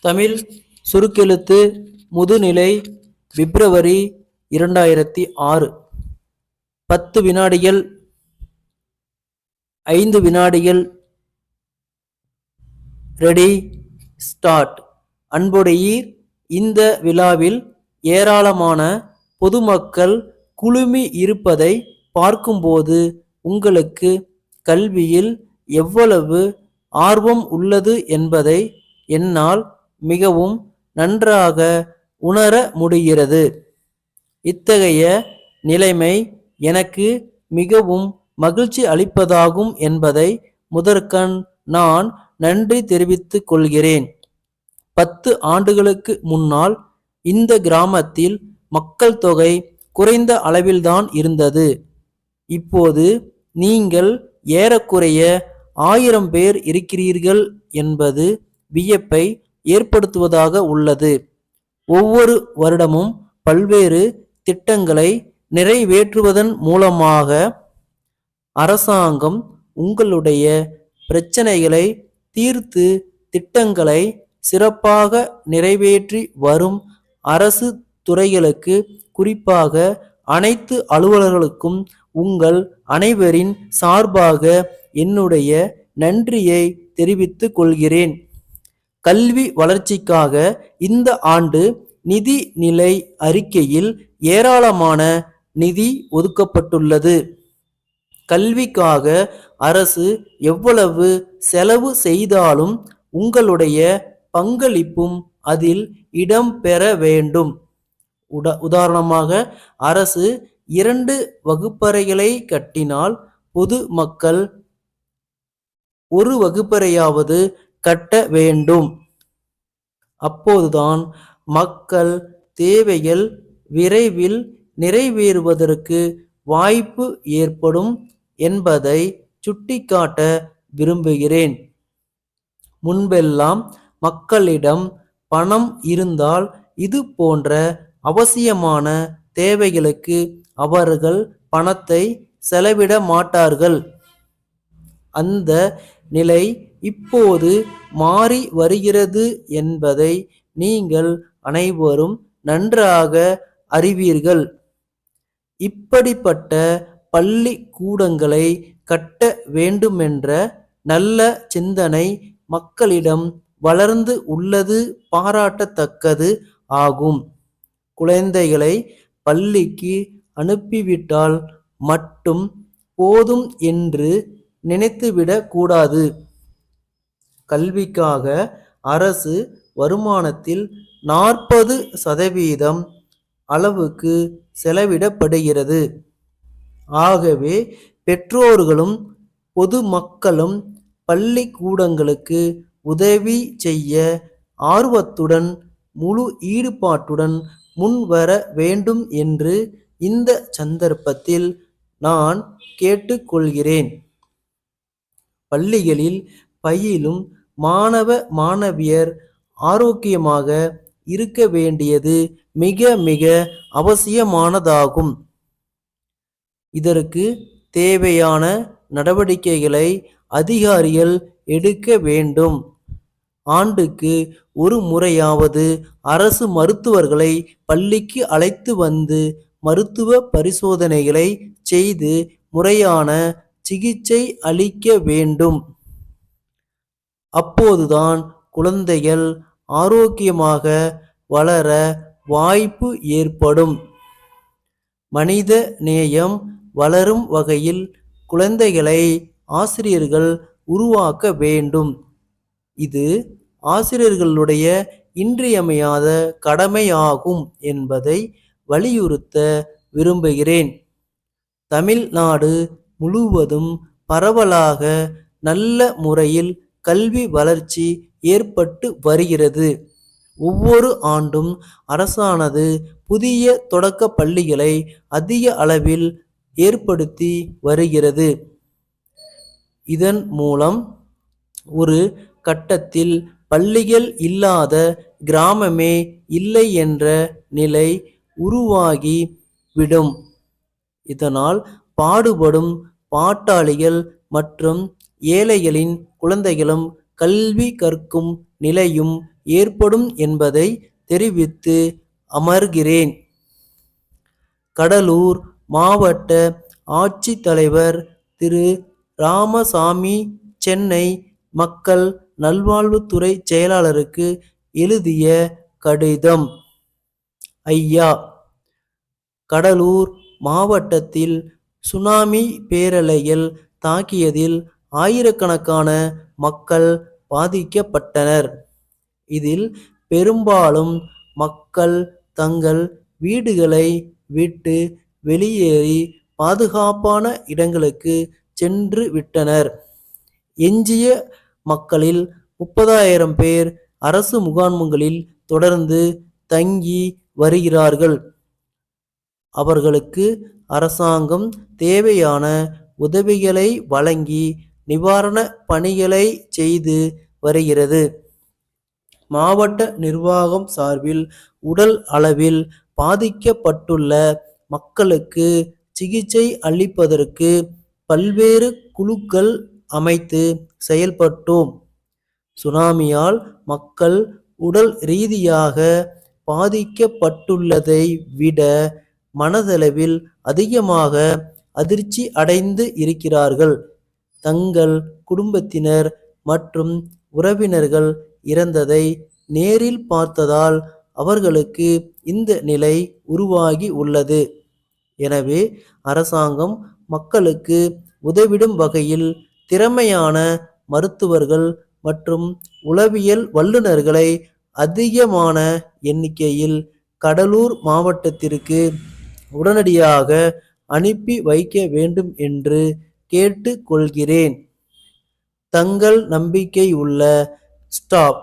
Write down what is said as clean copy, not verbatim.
தமிழ் சுருக்கெழுத்து முதுநிலை பிப்ரவரி 2006. 10 வினாடிகள், 5 வினாடிகள். Ready, start. அன்புடையீர், இந்த விழாவில் ஏராளமான பொதுமக்கள் குழுமி இருப்பதை பார்க்கும்போது உங்களுக்கு கல்வியில் எவ்வளவு ஆர்வம் உள்ளது என்பதை என்னால் மிகவும் நன்றாக உணர முடிகிறது. இத்தகைய நிலைமை எனக்கு மிகவும் மகிழ்ச்சி அளிப்பதாகும் என்பதை முதற்கண் நான் நன்றி தெரிவித்துக் கொள்கிறேன். 10 ஆண்டுகளுக்கு முன்னால் இந்த கிராமத்தில் மக்கள் தொகை குறைந்த அளவில்தான் இருந்தது. இப்போது நீங்கள் ஏறக்குறைய 1000 பேர் இருக்கிறீர்கள் என்பது வியப்பை ஏற்படுத்துவதாக உள்ளது. ஒவ்வொரு வருடமும் பல்வேறு திட்டங்களை நிறைவேற்றுவதன் மூலமாக அரசாங்கம் உங்களுடைய பிரச்சனைகளை தீர்த்து திட்டங்களை சிறப்பாக நிறைவேற்றி வரும். அரசு துறைகளுக்கு, குறிப்பாக அனைத்து அலுவலர்களுக்கும் உங்கள் அனைவரின் சார்பாக என்னுடைய நன்றியை தெரிவித்துக் கொள்கிறேன். கல்வி வளர்ச்சிக்காக இந்த ஆண்டு நிதி நிலை அறிக்கையில் ஏராளமான நிதி ஒதுக்கப்பட்டுள்ளது. கல்விக்காக அரசு எவ்வளவு செலவு செய்தாலும் உங்களுடைய பங்களிப்பும் அதில் இடம் பெற வேண்டும். உதாரணமாக, அரசு 2 வகுப்பறைகளை கட்டினால் பொது மக்கள் 1 வகுப்பறையாவது கட்ட வேண்டும். அப்போதுதான் மக்கள் தேவைகள் விரைவில் நிறைவேறுவதற்கு வாய்ப்பு ஏற்படும் என்பதை சுட்டிக்காட்ட விரும்புகிறேன். முன்பெல்லாம் மக்களிடம் பணம் இருந்தால் இது போன்ற அவசியமான தேவைகளுக்கு அவர்கள் பணத்தை செலவிட மாட்டார்கள். அந்த நிலை இப்போது மாறி வருகிறது என்பதை நீங்கள் அனைவரும் நன்றாக அறிவீர்கள். இப்படிப்பட்ட பள்ளி கூடங்களை கட்ட வேண்டுமென்ற நல்ல சிந்தனை மக்களிடம் வளர்ந்து உள்ளது பாராட்டத்தக்கது ஆகும். குழந்தைகளை பள்ளிக்கு அனுப்பிவிட்டால் மட்டும் போதும் என்று நினைத்துவிடக் கூடாது. கல்விக்காக அரசு வருமானத்தில் 40% அளவுக்கு செலவிடப்படுகிறது. ஆகவே பெற்றோர்களும் பொதுமக்களும் பள்ளிக்கூடங்களுக்கு உதவி செய்ய ஆர்வத்துடன் முழு ஈடுபாட்டுடன் முன்வர வேண்டும் என்று இந்த சந்தர்ப்பத்தில் நான் கேட்டுக்கொள்கிறேன். பள்ளிகளில் பயிலும் மாணவ மாணவியர் ஆரோக்கியமாக இருக்க வேண்டியது மிக மிக அவசியமானதாகும். இதற்கு தேவையான நடவடிக்கைகளை அதிகாரிகள் எடுக்க வேண்டும். ஆண்டுக்கு 1 முறையாவது அரசு மருத்துவர்களை பள்ளிக்கு அழைத்து வந்து மருத்துவ பரிசோதனைகளை செய்து முறையான சிகிச்சை அளிக்க வேண்டும். அப்போதுதான் குழந்தைகள் ஆரோக்கியமாக வளர வாய்ப்பு ஏற்படும். மனித நேயம் வளரும் வகையில் குழந்தைகளை ஆசிரியர்கள் உருவாக்க வேண்டும். இது ஆசிரியர்களுடைய இன்றியமையாத கடமையாகும் என்பதை வலியுறுத்த விரும்புகிறேன். தமிழ்நாடு முழுவதும் பரவலாக நல்ல முறையில் கல்வி வளர்ச்சி ஏற்பட்டு வருகிறது. ஒவ்வொரு ஆண்டும் அரசானது புதிய தொடக்க பள்ளிகளை அதிக அளவில் ஏற்படுத்தி வருகிறது. இதன் மூலம் ஒரு கட்டத்தில் பள்ளிகள் இல்லாத கிராமமே இல்லை என்ற நிலை உருவாகி விடும். இதனால் பாடுபடும் பாட்டாளிகள் மற்றும் ஏழைகளின் குழந்தைகளும் கல்வி கற்கும் நிலையும் ஏற்படும் என்பதை தெரிவித்து அமர்கிறேன். கடலூர் மாவட்ட ஆட்சித்தலைவர் திரு ராமசாமி சென்னை மக்கள் நல்வாழ்வுத்துறை செயலாளருக்கு எழுதிய கடிதம். ஐயா, கடலூர் மாவட்டத்தில் சுனாமி பேரலைகள் தாக்கியதில் ஆயிரக்கணக்கான மக்கள் பாதிக்கப்பட்டனர். இதில் பெரும்பாலும் மக்கள் தங்கள் வீடுகளை விட்டு வெளியேறி பாதுகாப்பான இடங்களுக்கு சென்று விட்டனர். எஞ்சிய மக்களில் 30,000 பேர் அரசு முகாம்களில் தொடர்ந்து தங்கி வருகிறார்கள். அவர்களுக்கு அரசாங்கம் தேவையான உதவிகளை வழங்கி நிவாரண பணிகளை செய்து வருகிறது. மாவட்ட நிர்வாகம் சார்பில் உடல் அளவில் பாதிக்கப்பட்டுள்ள மக்களுக்கு சிகிச்சை அளிப்பதற்கு பல்வேறு குழுக்கள் அமைத்து செயல்பட்டோம். சுனாமியால் மக்கள் உடல் ரீதியாக பாதிக்கப்பட்டுள்ளதை விட மனதளவில் அதிகமாக அதிர்ச்சி அடைந்து இருக்கிறார்கள். தங்கள் குடும்பத்தினர் மற்றும் உறவினர்கள் இறந்ததை நேரில் பார்த்ததால் அவர்களுக்கு இந்த நிலை உருவாகி உள்ளது. எனவே அரசாங்கம் மக்களுக்கு உதவிடும் வகையில் திறமையான மருத்துவர்கள் மற்றும் உளவியல் வல்லுநர்களை அதிகமான எண்ணிக்கையில் கடலூர் மாவட்டத்திற்கு உடனடியாக அனுப்பி வைக்க வேண்டும் என்று கேட்டுக்கொள்கிறேன். தங்கள் நம்பிக்கை உள்ள ஸ்டாப்.